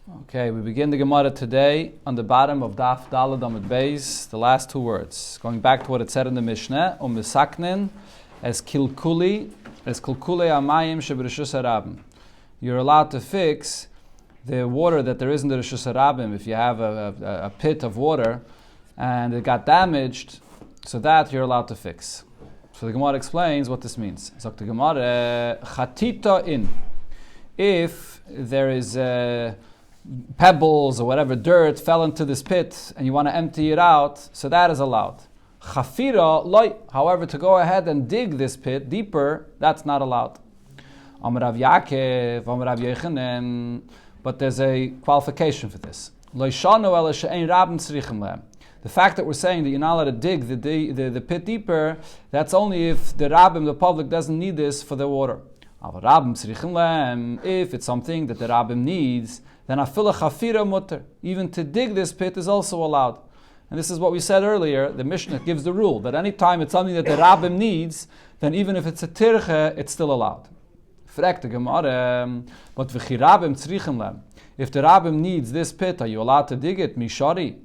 Okay, we begin the Gemara today on the bottom of Daf Daled Amud Beis, the last two words. Going back to what it said in the Mishnah, Misaknin es kilkuli amayim shebereshus harabim. You're allowed to fix the water that there is in the Reshus harabim. If you have a pit of water and it got damaged, so that you're allowed to fix. So the Gemara explains what this means. So the Gemara, chatita in. If there is pebbles or whatever, dirt fell into this pit and you want to empty it out, so that is allowed. Chafira loy. However, to go ahead and dig this pit deeper, that's not allowed. Amar Rav Yaakov, Amar Rav Yochanan, but there's a qualification for this. Lo shanu ela she'ein rabim tzrichim lehem. The fact that we're saying that you're not allowed to dig the pit deeper, that's only if the rabbim, the public, doesn't need this for the water. If it's something that the rabbim needs, then afila chafira mutter. Even to dig this pit is also allowed. And this is what we said earlier. The Mishnah gives the rule that any time it's something that the rabbim needs, then even if it's a tirche, it's still allowed. But if the rabbim needs this pit, are you allowed to dig it? Mishari.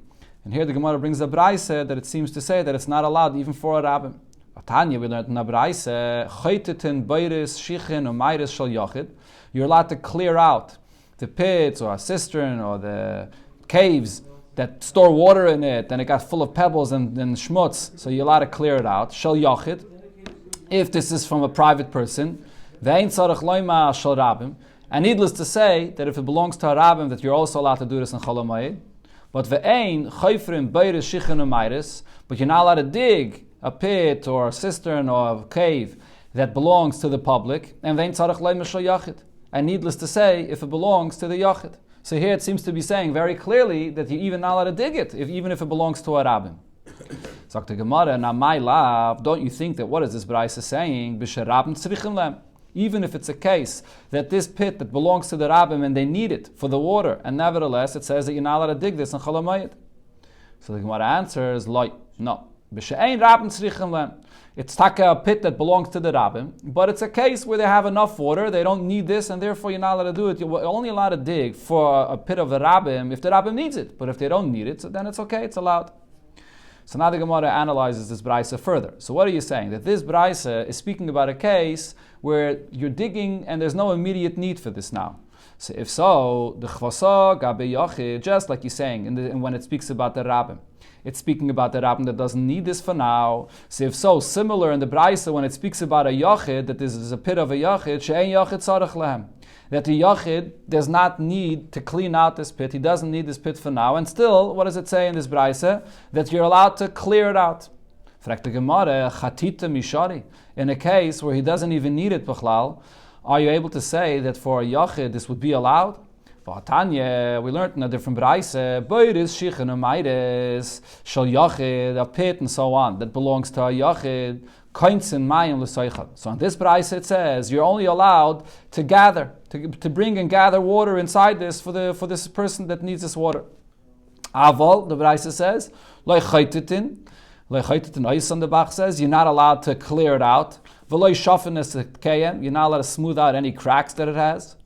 And here the Gemara brings a braise that it seems to say that it's not allowed even for a rabbim. Tanya, we learned in a braise, you're allowed to clear out the pits or a cistern or the caves that store water in it, and it got full of pebbles and schmutz, so you're allowed to clear it out. Shel yachid, if this is from a private person, ve'ein tzarech loima shel rabbim, and needless to say that if it belongs to a rabbim, that you're also allowed to do this in Chol HaMoed. But ve'ein chayfrim beiris shichen u'mayris, but you're not allowed to dig a pit or a cistern or a cave that belongs to the public, and ve'ein tzarech loima shel yachid. And needless to say, if it belongs to the yachid. So here it seems to be saying very clearly that you're even not allowed to dig it, even if it belongs to a rabbin. So the Gemara, now my love, don't you think that what is this Braisa saying? B'she rabbin tzrichim lehem. Even if it's a case that this pit that belongs to the rabbin and they need it for the water, and nevertheless it says that you're not allowed to dig this in Chol HaMoed. So the Gemara answers, no. B'she ein rabbin tzrichim lehem. It's taka a pit that belongs to the rabbin, but it's a case where they have enough water, they don't need this, and therefore you're not allowed to do it. You're only allowed to dig for a pit of the rabbin if the rabbin needs it. But if they don't need it, so then it's okay, it's allowed. So now the Gemara analyzes this braisa further. So what are you saying? That this braisa is speaking about a case where you're digging and there's no immediate need for this now. So if so, the chvasa gabe yachid, just like you're saying, when it speaks about the rabbin. It's speaking about the rabbin that doesn't need this for now. So if so, similar in the Braisa when it speaks about a yachid, that this is a pit of a yachid, she'ein yachid tzarech lehem. That the yachid does not need to clean out this pit. He doesn't need this pit for now. And still, what does it say in this Braisa? That you're allowed to clear it out. Fragt the Gemara, chatita mishari. In a case where he doesn't even need it, b'chlal, are you able to say that for a yachid this would be allowed? Tanya, we learned in a different braise, beiris shichen u'mayres shel yachid, a pit and so on that belongs to a yachid, koinsin mayim l'soichad. So in this braise it says you're only allowed to gather, to bring and gather water inside this for this person that needs this water. Aval, the braise says, lo chaytitin ois on the Bach says you're not allowed to clear it out. V'lo shafen es kayem, you're not allowed to smooth out any cracks that it has.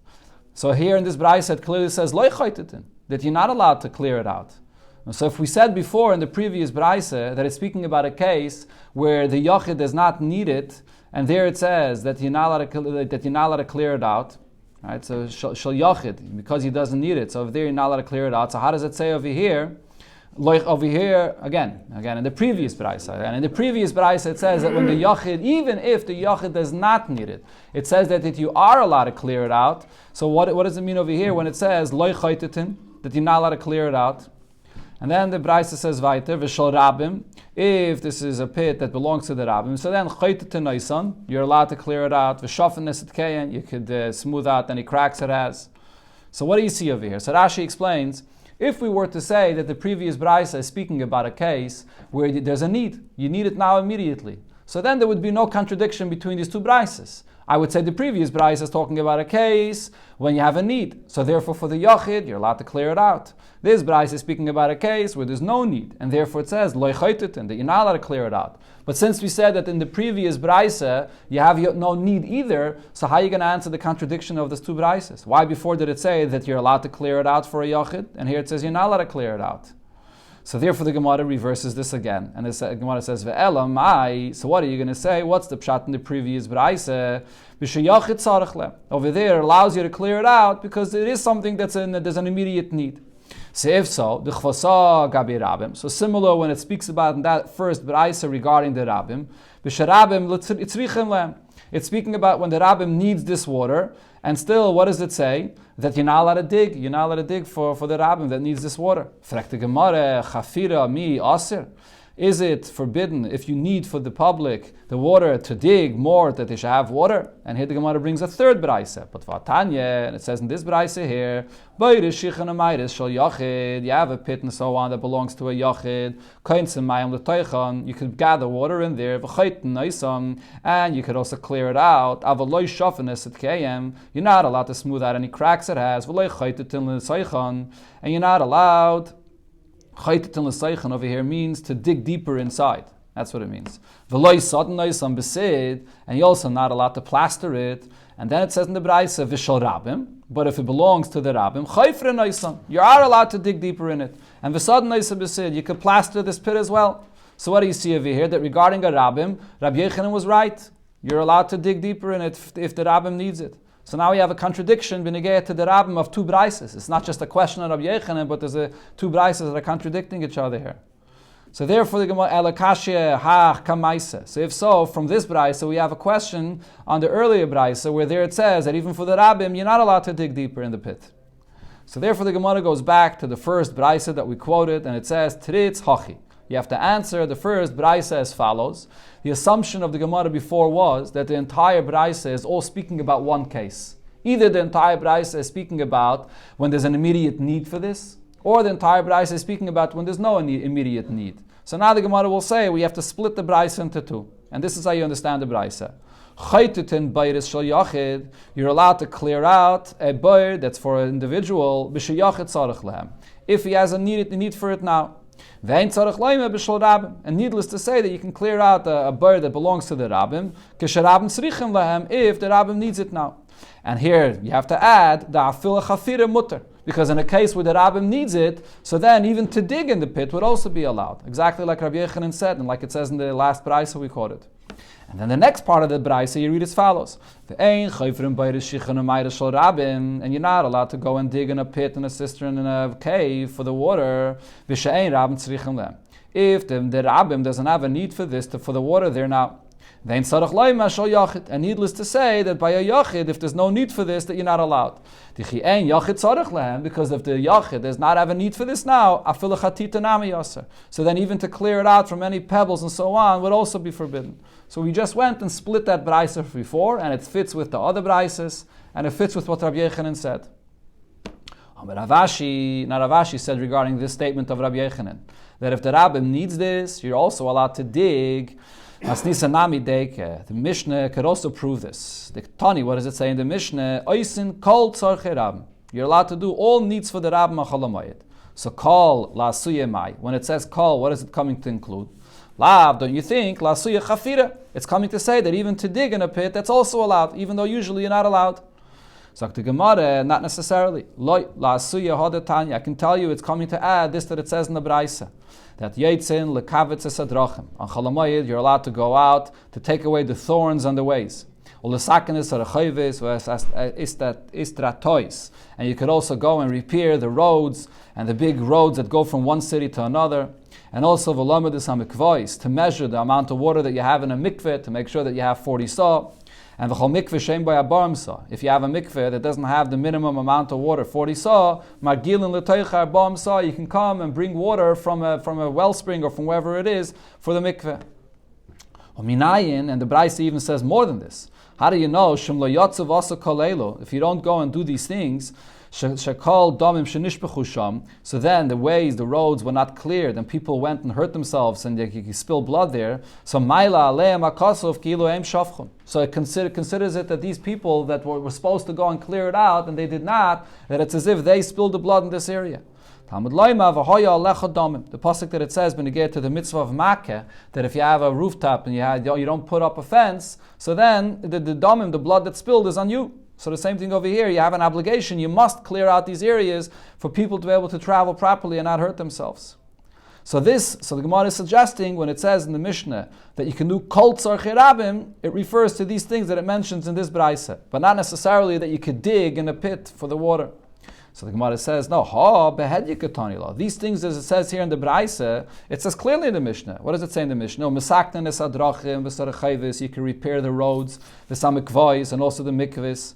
So here in this Braisa it clearly says Lo chaytitin, that you're not allowed to clear it out. And so if we said before in the previous Braisa that it's speaking about a case where the yachid does not need it, and there it says that you're not allowed to clear it out, right? So shel yachid, because he doesn't need it. So if there you're not allowed to clear it out. So how does it say over here? Over here again in the previous Braisa, and in the previous Braisa it says that when the yachid, even if the yachid does not need it, it says that you are allowed to clear it out. So what does it mean over here when it says lo chaytitin, that you're not allowed to clear it out? And then the Braisa says weiter v'shel rabbim, if this is a pit that belongs to the rabbim, so then chaytitin oisan, you're allowed to clear it out. V'shafen es etkeyan, you could smooth out any cracks it has. So what do you see over here? So Rashi explains, if we were to say that the previous Braisa is speaking about a case where there's a need, you need it now immediately. So then there would be no contradiction between these two brises. I would say the previous brise is talking about a case when you have a need. So therefore for the yachid, you're allowed to clear it out. This brise is speaking about a case where there's no need, and therefore it says loy chaytetin, that you're not allowed to clear it out. But since we said that in the previous brise you have no need either, so how are you going to answer the contradiction of these two brises? Why before did it say that you're allowed to clear it out for a yachid, and here it says you're not allowed to clear it out? So therefore the Gemara reverses this again. And the Gemara says, Ve'elam ai. So what are you going to say? What's the pshat in the previous braise? Over there it allows you to clear it out because it is something there's an immediate need. So if so, the chvasa gabi rabim. So similar when it speaks about in that first braise regarding the rabbim, it's speaking about when the rabbim needs this water, and still, what does it say? That you're not allowed to dig. You're not allowed to dig for the rabbim that needs this water. Is it forbidden if you need for the public the water to dig more that they should have water? And here the Gemara brings a third braise. But Vatanya, and it says in this braise here, you have a pit and so on that belongs to a yachid. You could gather water in there, and you could also clear it out. You're not allowed to smooth out any cracks it has. And you're not allowed. Over here means to dig deeper inside. That's what it means. And you're also not allowed to plaster it. And then it says in the Braise, Vishal Rabim. But if it belongs to the Rabbim, you are allowed to dig deeper in it. And you could plaster this pit as well. So what do you see over here? That regarding a Rabbim, Rabbi Yechanan was right. You're allowed to dig deeper in it if the Rabbim needs it. So now we have a contradiction b'negei to the rabbim of two brises. It's not just a question of Rabbi Yechanan, but there's two brises that are contradicting each other here. So therefore the Gemara elakashia ha kamaisa. So if so, from this brise, we have a question on the earlier brise, where there it says that even for the rabbim, you're not allowed to dig deeper in the pit. So therefore the Gemara goes back to the first brise that we quoted, and it says tritz hachi. You have to answer the first braise as follows. The assumption of the Gemara before was that the entire braise is all speaking about one case. Either the entire braise is speaking about when there's an immediate need for this, or the entire braise is speaking about when there's no immediate need. So now the Gemara will say we have to split the braise into two. And this is how you understand the braise. You're allowed to clear out a bayr that's for an individual if he has a need for it now. And needless to say that you can clear out a bird that belongs to the rabbim if the rabbim needs it now. And here you have to add the afil chafira mutter, because in a case where the rabbim needs it, so then even to dig in the pit would also be allowed, exactly like Rabbi Yechanan said, and like it says in the last brayso we quoted. And then the next part of the brayso you read as follows: and you're not allowed to go and dig in a pit, in a cistern, in a cave for the water. If the rabbim doesn't have a need for this, for the water there now. And needless to say that by a yachid, if there's no need for this, that you're not allowed. Because if the yachid does not have a need for this now, so then even to clear it out from any pebbles and so on would also be forbidden. So we just went and split that braisa before, and it fits with the other braises, and it fits with what Rabbi Yechanan said. Ravashi said regarding this statement of Rabbi Yechanan, that if the rabbim needs this, you're also allowed to dig. The Mishnah could also prove this. The Tani, what does it say in the Mishnah? You're allowed to do all needs for the rabbim achalamayit. So kol la mai. When it says kol, what is it coming to include? Lav, don't you think? La suya chafira. It's coming to say that even to dig in a pit, that's also allowed, even though usually you're not allowed. So the Gemara, not necessarily. La suya hadatanya. I can tell you it's coming to add this that it says in the Braisa. That Yaitzin lekavitz esadrachim. On Chalamayid, you're allowed to go out to take away the thorns on the ways. And you could also go and repair the roads and the big roads that go from one city to another. And also to measure the amount of water that you have in a mikveh, to make sure that you have 40 saw. And if you have a mikveh that doesn't have the minimum amount of water, 40 saw, you can come and bring water from a wellspring or from wherever it is for the mikveh. And the Braisa even says more than this. How do you know? If you don't go and do these things, Shekol damim shenishpechu sham. So then the roads were not cleared, and people went and hurt themselves, and you spill blood there. So maila aleim akasov kilu em shavchun. So it considers it that these people that were supposed to go and clear it out, and they did not, that it's as if they spilled the blood in this area. Talmud Loima v'hoya alecha damim. The pasuk that it says when you get to the mitzvah of Makkah, that if you have a rooftop and you don't put up a fence, so then the damim, the blood that spilled, is on you. So the same thing over here. You have an obligation. You must clear out these areas for people to be able to travel properly and not hurt themselves. So the Gemara is suggesting when it says in the Mishnah that you can do kol tzarchei rabim, it refers to these things that it mentions in this braisa, but not necessarily that you could dig in a pit for the water. So the Gemara says, no, these things, as it says here in the Braisa, it says clearly in the Mishnah. What does it say in the Mishnah? You can repair the roads, and also the mikvahs.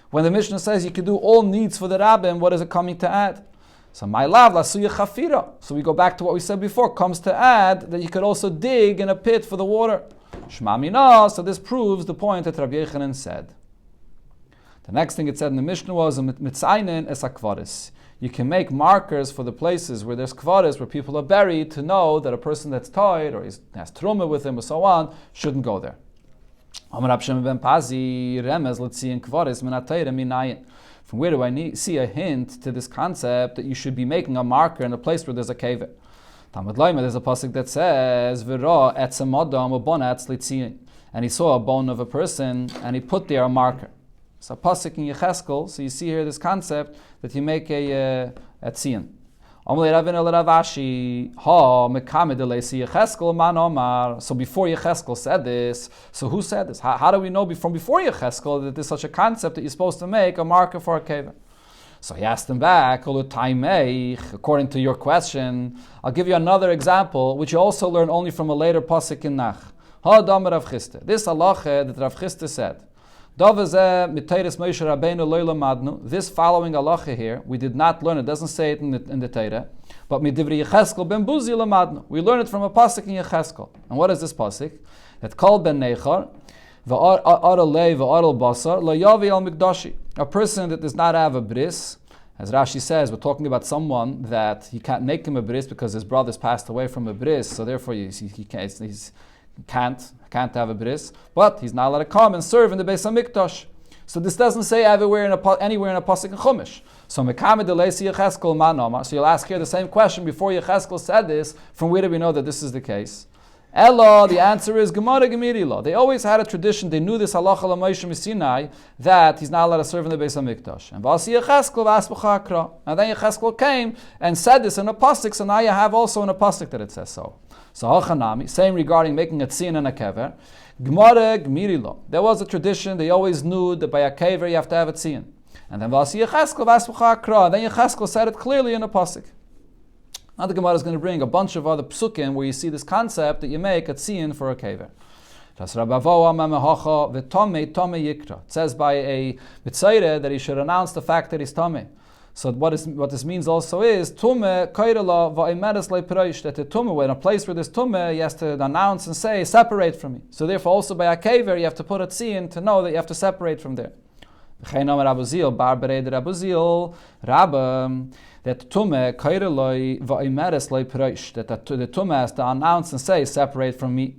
When the Mishnah says you can do all needs for the rabbim, what is it coming to add? So my love, lasuya chafira. So we go back to what we said before, comes to add that you could also dig in a pit for the water. Shema mina, so this proves the point that Rabbi Yechanan said. The next thing it said in the Mishnah was mitzaynen es hakvaris. You can make markers for the places where there's kvaris, where people are buried, to know that a person that's tied or has truma with him or so on shouldn't go there. From where do I see a hint to this concept that you should be making a marker in a place where there's a cave? There's a pasuk that says, and he saw a bone of a person and he put there a marker. So pasuk in Yecheskel, so you see here this concept that you make a tzion. So before Yecheskel said this, so who said this? How do we know from before Yecheskel that there's such a concept that you're supposed to make a marker for a cave? So he asked him back, according to your question, I'll give you another example, which you also learn only from a later pasuk in Nach. This halacha that Rav Chisda said, this following halacha here, we did not learn it. Doesn't say it in the Torah, but midivri Yecheskel ben Buzi lamadnu. We learn it from a pasuk in Yecheskel. And what is this pasuk? That called ben Nechar, v'aralei v'aral basar lo yavi al mikdashi. A person that does not have a bris, as Rashi says, we're talking about someone that he can't make him a bris because his brothers passed away from a bris, so therefore he can't have a bris, but he's not allowed to come and serve in the Beis HaMikdash. So this doesn't say anywhere in a pasuk in Chumash. So you'll ask here the same question before Yecheskel said this. From where do we know that this is the case? Elo, the answer is Gemara Gemirila. They always had a tradition. They knew this halacha l'Moshe Sinai that he's not allowed to serve in the Beis Hamikdash. And then Yecheskel came and said this in a pasuk. So now you have also in a pasuk that it says so. So Hachanami, same regarding making a tzion and a kever. Gemara Gemirila. There was a tradition. They always knew that by a kever you have to have a tzion. And then Yecheskel said it clearly in a pasuk. Now the Gemara is going to bring a bunch of other psukim where you see this concept that you make a tzion for a kever. It says by a mitzayre that he should announce the fact that he's tameh. So what this means also is tumeh kairela va'imeres le'peroish, that the tumeh, when a place where there's tumeh, he has to announce and say, separate from me. So therefore also by a kever you have to put a tzion to know that you have to separate from there. That tumeh kaireloi va'imeres le'peroish, that the tumeh has to announce and say, separate from me.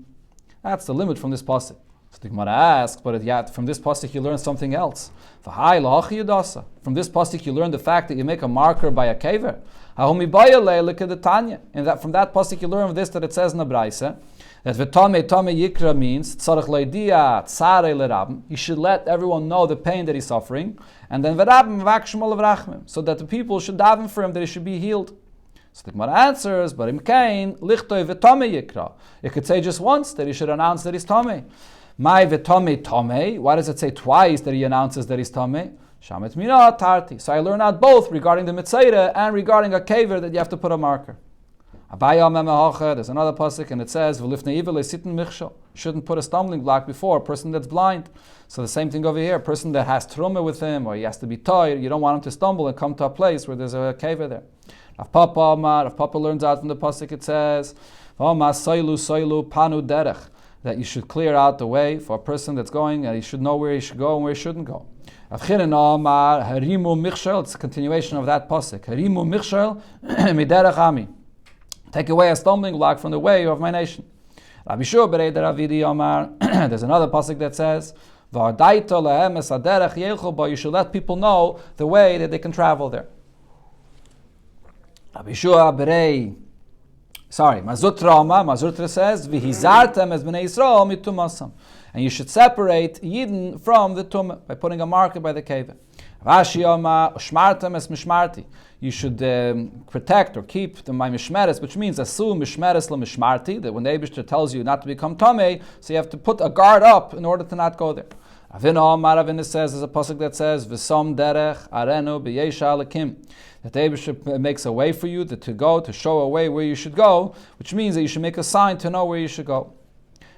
That's the limit from this pasuk. So the Gemara asks, but from this pasuk you learn something else. From this pasuk you learn the fact that you make a marker by a kever. And that from that pasuk you learn this, that it says in the Braisa that v'tamei yikra means tzarech leidia tzarei lerabim. You should let everyone know the pain that he's suffering, and then v'rabim v'akshim olavrachmim, so that the people should daven for him that he should be healed. So the Gemara answers, but imkain lichtoi v'tamei yikra. It could say just once that he should announce that he's tamei. My v'tamei tamei. Why does it say twice that he announces that he's tamei? Shamet mina tarti. So I learn out both regarding the mitzayre and regarding a kever that you have to put a marker. There's another pasuk and it says shouldn't put a stumbling block before a person that's blind. So the same thing over here, a person that has truma with him or he has to be tied, you don't want him to stumble and come to a place where there's a kever there. Rav Papa learns out from the pasuk, it says panu derech, that you should clear out the way for a person that's going, and he should know where he should go and where he shouldn't go. It's a continuation of that pasuk. Harimu michshel miderech ami. Take away a stumbling block from the way of my nation. Rabbi Shua berei Ravidi Omar. There's another pasuk that says, you should let people know the way that they can travel there. Rabbi Shua berei. Mazutra says, V'hizartem es b'nei Yisrael mitumasam. And you should separate Yidden from the Tumah by putting a marker by the cave. Rashi Omar, Shmartem es mishmarti. You should protect or keep the my mishmeres, which means asu mishmeres la mishmarti, that when the Eibishter tells you not to become tamei, so you have to put a guard up in order to not go there. Ravina Omar, Ravina says, there's a pasuk that says, V'som derech arenu b'yesha alakim. That the Eibishter makes a way for you to go, to show a way where you should go, which means that you should make a sign to know where you should go.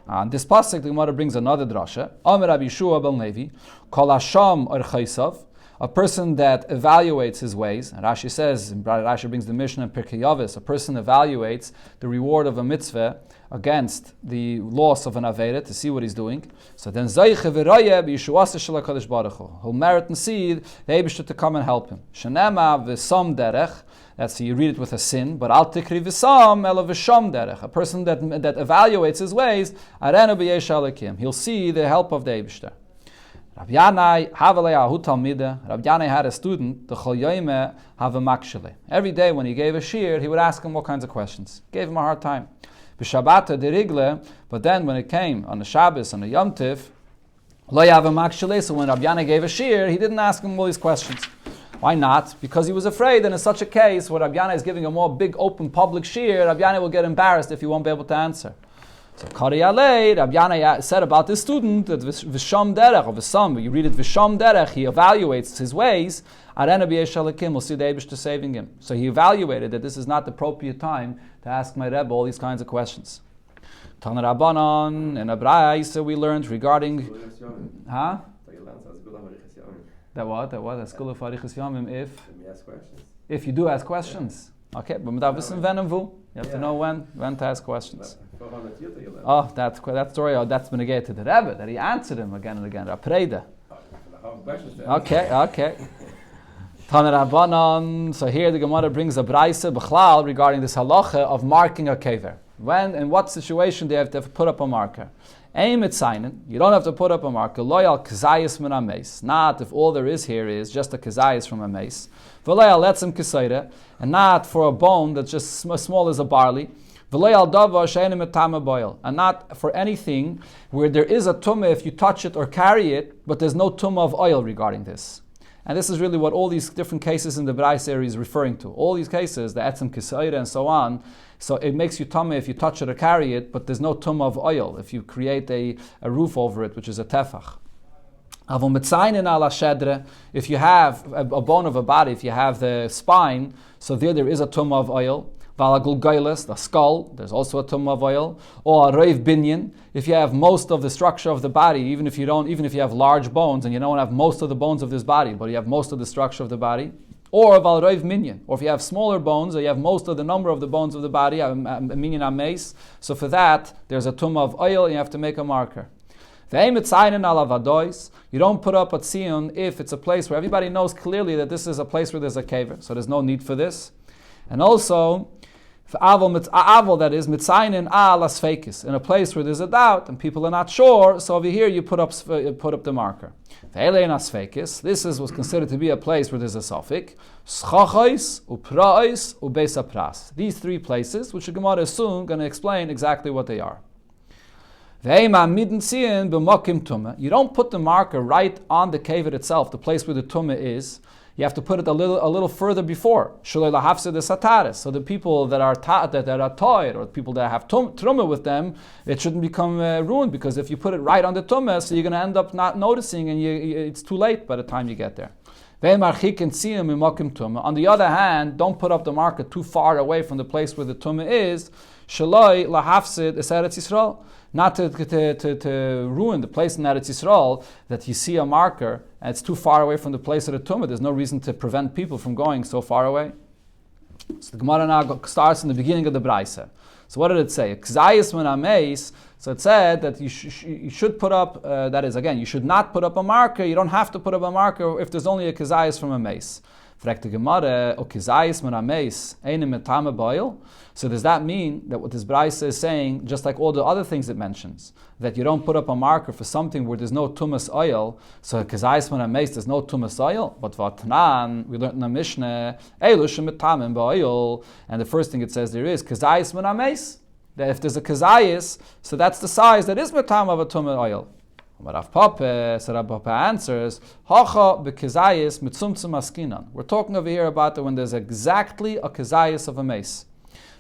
On this pasuk, the Gemara brings another drasha. Amar Rabbi Yeshua ben Levi, Kol Hasham or Chaysav, a person that evaluates his ways. And Rashi says, Rashi brings the Mishnah in Pirkei Avos, a person evaluates the reward of a mitzvah against the loss of an avera to see what he's doing. So then Zayche v'roye b'yishuasa shel HaKadosh Baruch Hu. He'll merit and see the Eibishter to come and help him. Shenema v'som derech. That's you read it with a sin, but al tikri v'sam ela v'sham derech. A person that evaluates his ways, arenu b'yesh alakim. He'll see the help of the Eibishter. Rabbi Yanai havalei ahu talmida. Rabbi Yanai had a student, the chol yoyme have a makshele. Every day when he gave a shiur, he would ask him all kinds of questions. Gave him a hard time. B'Shabbata derigle, but then when it came on the Shabbos, on the Yom Tiv, lo yav a makshele. So when Rabbi Yanai gave a shiur, he didn't ask him all these questions. Why not? Because he was afraid that in such a case, where Rabbi Yanai is giving a more big, open, public shiur, Rabbi Yanai will get embarrassed if he won't be able to answer. So Kari Alei, Rabbi Yanai said about this student that Visham Derech, or Visham, you read it Visham Derech, he evaluates his ways, Arena B'yesh Alakim, will see the Eibishter saving him. So he evaluated that this is not the appropriate time to ask my Rebbe all these kinds of questions. Tana Rabbanon, and Abraisa we learned regarding... Huh? That what? That's Kula Farichas Yomim if you do ask questions. Okay, but you have to know when to ask questions. Oh, that story, that's been negated to the Rebbe, that he answered him again and again. Rapreda. Okay. Tana Rabbanon. So here the Gemara brings a Braisa B'chlal regarding this halacha of marking a kever. When, in what situation do you have to put up a marker? Aim at signing. You don't have to put up a marker. Loyal kazayis min ames. Not if all there is here is just a kazayis from a mace. V'loyal letzim kisayre, and not for a bone that's just as small as a barley. V'loyal dava she'enim etama boil, and not for anything where there is a tumah if you touch it or carry it, but there's no tumah of oil regarding this. And this is really what all these different cases in the Brais area is referring to. All these cases, the etzim kisayre and so on. So it makes you tumah if you touch it or carry it, but there's no tumah of oil if you create a roof over it, which is a tefach. If you have a bone of a body, if you have the spine, so there is a tumah of oil. The skull, there's also a tumah of oil. Or a reiv binyan, if you have most of the structure of the body, even if you have large bones and you don't have most of the bones of this body, but you have most of the structure of the body. Or valreiv minyan, or if you have smaller bones, or you have most of the number of the bones of the body, a minyan ames. So for that, there's a tumah of oil, and you have to make a marker. You don't put up a tzion if it's a place where everybody knows clearly that this is a place where there's a kever, so there's no need for this. And also, aval that is mitzayin alas fakis, in a place where there's a doubt and people are not sure. So over here you put up the marker. This was considered to be a place where there's a suffix. These three places, which the Gemara is soon going to explain exactly what they are. You don't put the marker right on the kever itself, the place where the tumah is. You have to put it a little further before. So the people that are toyed, or people that have truma with them, it shouldn't become ruined, because if you put it right on the tumah, so you're going to end up not noticing, and it's too late by the time you get there. On the other hand, don't put up the marker too far away from the place where the tumah is. Not to ruin the place in Eretz Yisrael, that you see a marker and it's too far away from the place of the tumah. There's no reason to prevent people from going so far away. So the Gemara now starts in the beginning of the Braisa. So what did it say? Kzayis min ameis. So it said that you should put up, that is, again, you should not put up a marker. You don't have to put up a marker if there's only a kzayis from a mace. Fragt the Gemara, o kzayis min ameis, einem metame ba'oil. So does that mean that what this Braisa is saying, just like all the other things it mentions, that you don't put up a marker for something where there's no tumas oil, so kazayis min ameis, there's no tumas oil, but vatnan, we learned in the Mishnah, eilush metamim ba'oil, and the first thing it says there is kazayis min ameis, that if there's a kazayis, so that's the size that is metam of a tumah oil. But Rav Papa, so Rav Papa answers, hacha bekazayis mitzumtzum askinan. We're talking over here about when there's exactly a kazayis of a mace.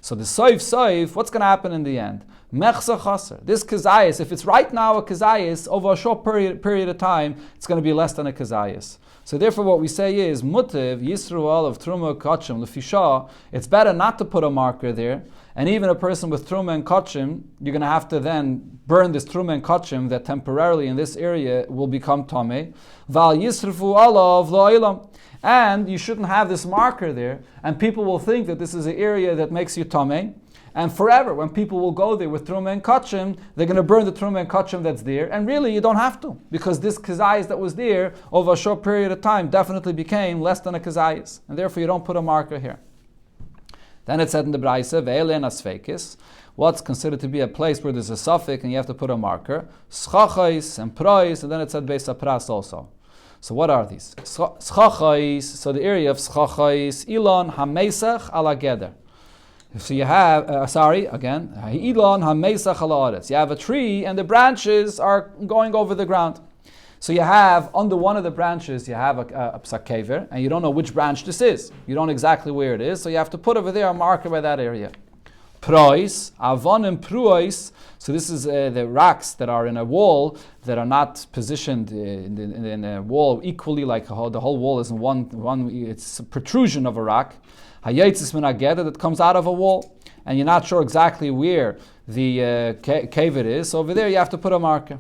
So the soif, what's going to happen in the end? Mechza chaser. This kazayis, if it's right now a kazayis, over a short period of time, it's going to be less than a kazayis. So therefore what we say is, mutiv, yisruel of truma kachim, lefisha, it's better not to put a marker there. And even a person with truma and kachim, you're going to have to then burn this truma and kachim that temporarily in this area will become tameh. Val yisrufu alav lo'ilam. And you shouldn't have this marker there, and people will think that this is an area that makes you tameh. And forever, when people will go there with truma and kachim, they're going to burn the truma and kachim that's there. And really, you don't have to, because this kazayis that was there over a short period of time definitely became less than a kazayis, and therefore you don't put a marker here. Then it said in the Braisa, ve'elen asfekis, what's considered to be a place where there's a suffix and you have to put a marker, schachais and prois, and then it said beis hapras also. So what are these? Schachais, so the area of schachais, ilon hamesach ala geder. So you have, ilon hamesach ala aretz. You have a tree and the branches are going over the ground. So you have, under one of the branches, you have a psak kever, and you don't know which branch this is. You don't know exactly where it is, so you have to put over there a marker by that area. Prois, avonim pruois, so this is the rocks that are in a wall that are not positioned in a wall equally, like the whole wall is in one, it's a protrusion of a rock. Hayetzis min ageda, that comes out of a wall, and you're not sure exactly where the cave it is, so over there you have to put a marker.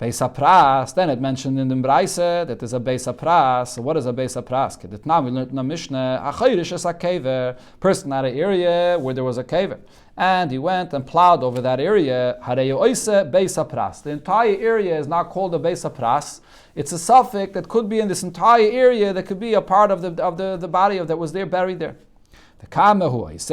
Beis hapras, then it mentioned in the Braisa that there's a beis hapras. So what is a beis hapras? We learned in the Mishnah, achayrish es a kever, person had an area where there was a kever, and he went and plowed over that area. Hareyu oise beis hapras. The entire area is not called a beis hapras. It's a suffix that could be in this entire area, that could be a part of the body that was there, buried there. The kamehu oise.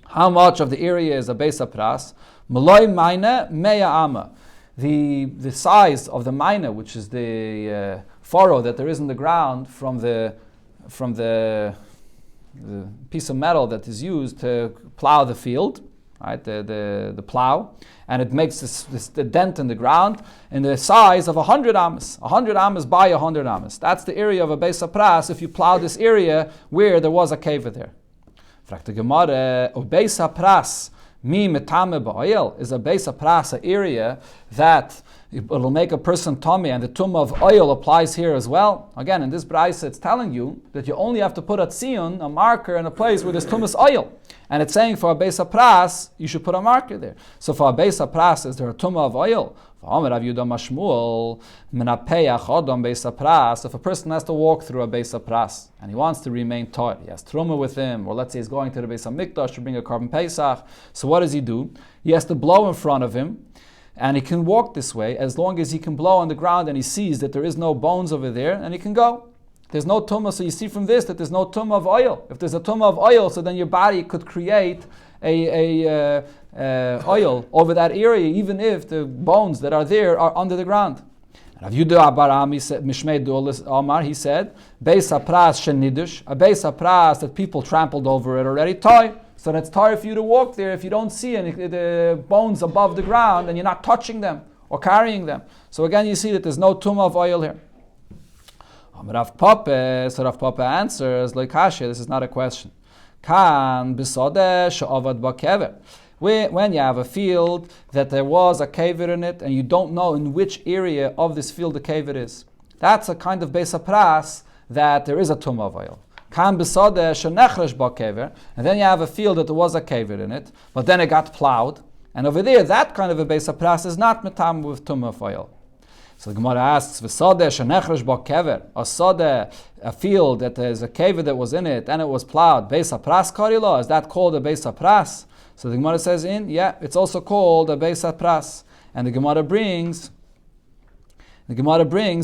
How much of the area is a beis hapras? Maloi meine meya ama. The size of the mina, which is the furrow that there is in the ground from the piece of metal that is used to plow the field, right? The plow, and it makes the dent in the ground in the size of 100 amas. 100 amas by 100 amas. That's the area of a beis hapras if you plow this area where there was a cave there. Fragt the Gemara, o beis hapras mi metame ba'oil, is a beis hapras area that it'll make a person tummy, and the tumah of oil applies here as well. Again, in this Braisa, it's telling you that you only have to put a tziyun, a marker, in a place where there's tumas oil. And it's saying for a beis hapras, you should put a marker there. So for a beis hapras, is there a tumah of oil? If a person has to walk through a beis hapras and he wants to remain tight, he has truma with him, or let's say he's going to the beis hamikdash to bring a carbon pesach, so what does he do? He has to blow in front of him, and he can walk this way as long as he can blow on the ground and he sees that there is no bones over there, and he can go. There's no tumah, so you see from this that there's no tumah of oil. If there's a tumah of oil, so then your body could create a oil over that area, even if the bones that are there are under the ground. Rav Yudah Abaram, he said, Mishmei Duolis Omar, he said, beis hapras shenidush, a beis hapras that people trampled over it already, toy. So that's tired for you to walk there if you don't see any the bones above the ground and you're not touching them or carrying them. So again, you see that there's no tumah of oil here. Rav Papa, so Rav Papa answers, Loikasha, this is not a question. Kan b'sodeh she'avad ba'kever. When you have a field that there was a kever in it and you don't know in which area of this field the kever is, that's a kind of beis hapras that there is a tumah of oil. Kan b'sodeh she'nechresh ba'kever, and then you have a field that there was a kever in it, but then it got plowed, and over there that kind of a beis hapras is not metam with tumah of oil. So the Gemara asks, "V'sadeh shenechresh ba'kever, a sadeh, a field that there's a kever that was in it and it was plowed, beis hapras karila, is that called a beis hapras?" So the Gemara says it's also called a Beis HaPras. And the Gemara brings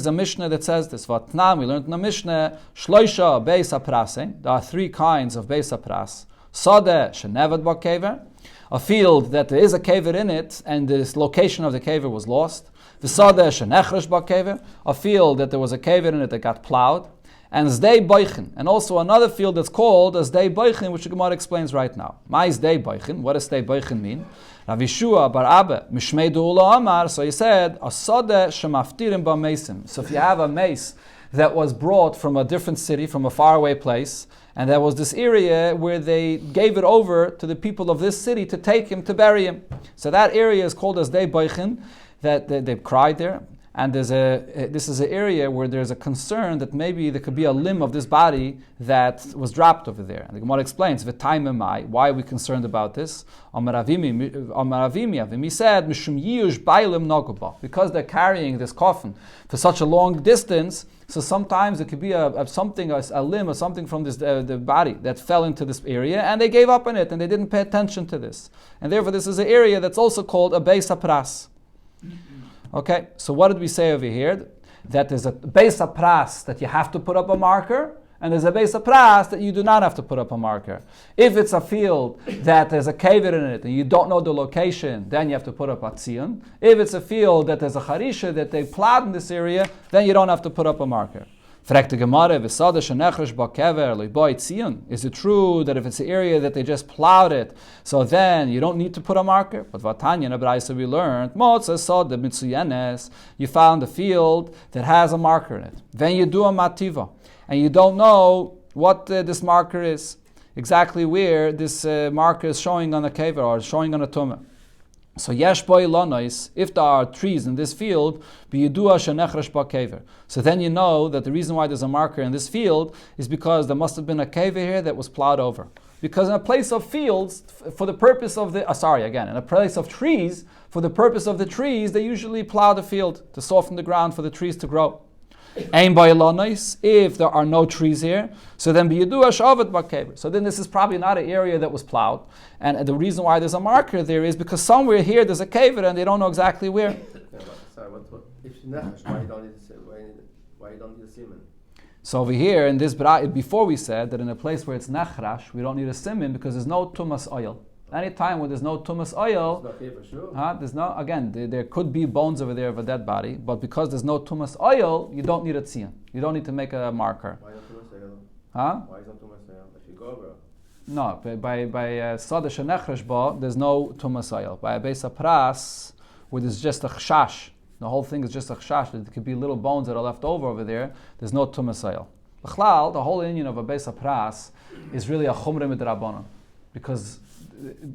a Mishnah that says this. Vatnam, we learned in the Mishnah, Shloisha Beis HaPrasin. There are 3 kinds of Beis HaPras. Sadeh shenevad ba kever, a field that there is a kever in it, and the location of the kever was lost. V'sadeh shenechresh ba kever, a field that there was a kever in it that got plowed. And zdei boichin, and also another field that's called a zdei boichin, which the Gemara explains right now. My zdei boichin, what does zdei boichin mean? Rav Yeshua bar Abba mishmei du'ula amar, so he said, a sadeh shemaftirim ba mesim. So if you have a mace that was brought from a different city, from a faraway place, and there was this area where they gave it over to the people of this city to take him, to bury him. So that area is called as Dei Boichin, that they've cried there. And this is an area where there's a concern that maybe there could be a limb of this body that was dropped over there. And the Gemara explains, why are we concerned about this? Avimi said, because they're carrying this coffin for such a long distance, so sometimes it could be a limb or something from this the body that fell into this area, and they gave up on it, and they didn't pay attention to this. And therefore this is an area that's also called a Beis HaPras. Okay, so what did we say over here? That there's a Beis HaPras that you have to put up a marker, and there's a Beis HaPras that you do not have to put up a marker. If it's a field that there's a kever in it and you don't know the location, then you have to put up a tzion. If it's a field that there's a charisha that they plowed in this area, then you don't have to put up a marker. Is it true that if it's an area that they just plowed it, so then you don't need to put a marker? But Vatanya in Abraisa we learned, you found a field that has a marker in it. Then you do a mativa, and you don't know what this marker is, exactly where this marker is showing on a kever or showing on a tumah. So yesh boi lonois, if there are trees in this field, b'yidua shenechresh ba kever. So then you know that the reason why there's a marker in this field is because there must have been a kever here that was plowed over. Because in a place of fields, for the purpose of in a place of trees, for the purpose of the trees, they usually plow the field to soften the ground for the trees to grow. Ein boi lonois, if there are no trees here, so then b'yidua shavet ba kever. So then this is probably not an area that was plowed. And the reason why there's a marker there is because somewhere here there's a kever and they don't know exactly where. If it's nechash, why don't you need a siman? So over here in this before we said that in a place where it's nechrash, we don't need a siman because there's no tumas oil. Anytime when there's no tumas oil, there could be bones over there of a dead body, but because there's no tumas oil, you don't need a tzion. You don't need to make a marker. Why not tumas oil? Why is not tumas oil? If you go over. No, by Sada Shenechresh Ba, there's no tumas oil. By a Beis HaPras, where there's just a chashash, the whole thing is just a chashash, there could be little bones that are left over there, there's no tumas oil. B'chlal, the whole union of a Beis HaPras is really a chumrei midrabanan, because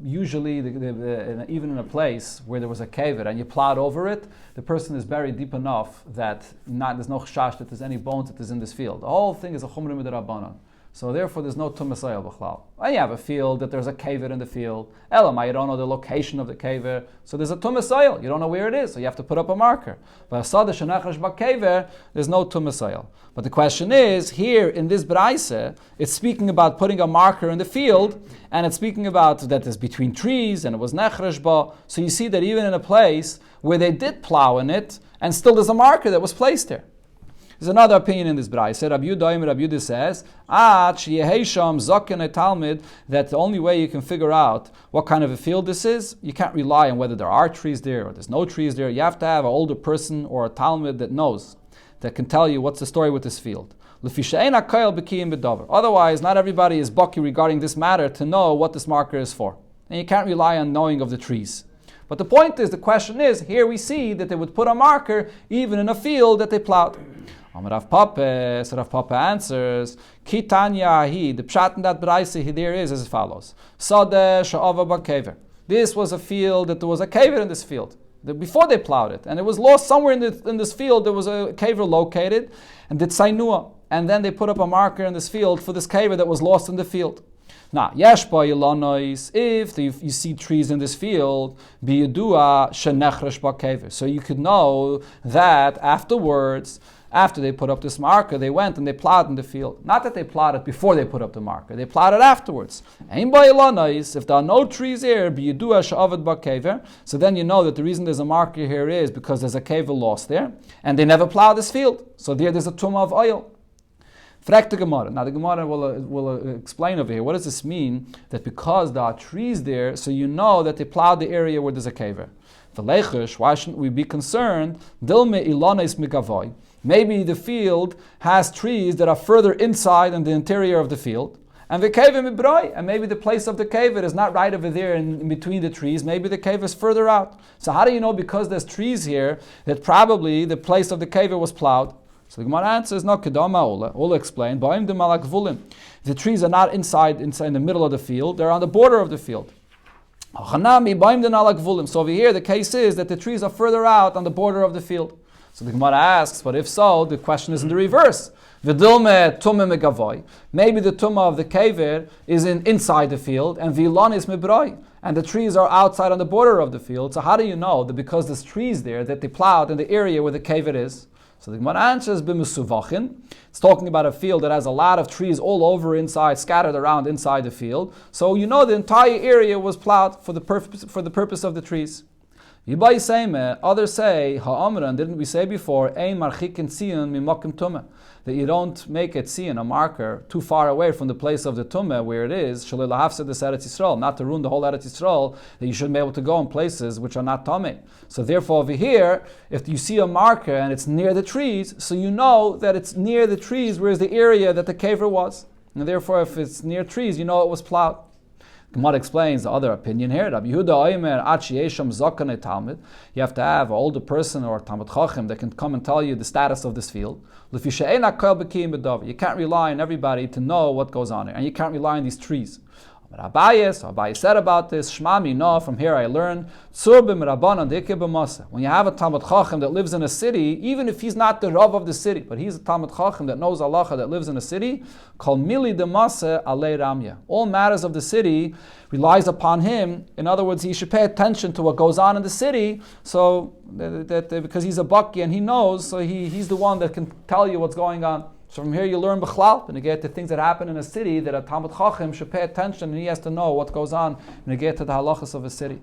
usually, even in a place where there was a kever and you plowed over it, the person is buried deep enough that there's no chashash that there's any bones that is in this field. The whole thing is a chumrei midrabanan. So therefore, there's no tumas oil b'chlal. And you have a field that there's a kever in the field. Elamai, you don't know the location of the kever, so there's a tumas oil. You don't know where it is, so you have to put up a marker. But asada shenachash b'kever, there's no tumas oil. But the question is, here in this braise, it's speaking about putting a marker in the field, and it's speaking about that it's between trees, and it was nechresh ba. So you see that even in a place where they did plow in it, and still there's a marker that was placed there. There's another opinion in this braise. Rabbi Yudah says, that the only way you can figure out what kind of a field this is, you can't rely on whether there are trees there or there's no trees there. You have to have an older person or a Talmud that knows, that can tell you what's the story with this field. Otherwise, not everybody is baki regarding this matter to know what this marker is for. And you can't rely on knowing of the trees. But the point is, the question is, here we see that they would put a marker even in a field that they plowed. Rav Papa answers, Kitanya the pshat in that braise there is as follows. Sadeh sha'ava ba'kever. This was a field that there was a kever in this field. Before they plowed it, and it was lost somewhere in this field. There was a kever located, and did sainua, and then they put up a marker in this field for this kever that was lost in the field. Now, yesh ba ilanois, if you see trees in this field, biyadua shenechresh ba kever. So you could know that afterwards After they put up this marker, they went and they plowed in the field. Not that they plowed it before they put up the marker, they plowed it afterwards. If there are no trees here, so then you know that the reason there's a marker here is because there's a kever lost there, and they never plowed this field. So there's a tumah of oil. Frag the Gemara. Now the Gemara will explain over here. What does this mean? That because there are trees there, so you know that they plowed the area where there's a kever. Why shouldn't we be concerned? Maybe the field has trees that are further inside than the interior of the field. And maybe the place of the kever is not right over there in between the trees. Maybe the kever is further out. So how do you know because there's trees here that probably the place of the kever was plowed? So the Gemara answers, no, Kedama Ola explained, the trees are not inside in the middle of the field, they're on the border of the field. So over here the case is that the trees are further out on the border of the field. So the Gemara asks, but if so, the question is in the reverse. Maybe the tumah of the kever is inside the field, and and the trees are outside on the border of the field. So how do you know that because there's trees there that they plowed in the area where the kever is? So the Gemara answers, b'mesuvachin. It's talking about a field that has a lot of trees all over inside, scattered around inside the field. So you know the entire area was plowed for the purpose of the trees. Others say, ha'amran, didn't we say before, ein marchikin tzion mimokim tumah, that you don't make it tzion, a marker, too far away from the place of the tumah where it is, shalei lahafsed des Eretz Yisrael, not to ruin the whole Eretz Yisrael, that you shouldn't be able to go in places which are not tameh. So therefore over here, if you see a marker and it's near the trees, so you know that it's near the trees, where's the area that the kever was. And therefore if it's near trees, you know it was plowed. Gemara explains the other opinion here. Rabbi Yehuda Oimer, Talmud. You have to have an older person or a Talmud Chacham that can come and tell you the status of this field. You can't rely on everybody to know what goes on here, and you can't rely on these trees. Abaye said about this, Shmami, no, from here I learn, when you have a Talmud Chacham that lives in a city, even if he's not the Rav of the city, but he's a Talmud Chacham that knows Allah, that lives in a city, Kol mili demase alei ramya. All matters of the city relies upon him. In other words, he should pay attention to what goes on in the city, so that because he's a Baki and he knows, so he's the one that can tell you what's going on. So from here you learn b'chlal, and you get the things that happen in a city that a Talmud Chacham should pay attention, and he has to know what goes on, and you get to the halachas of a city.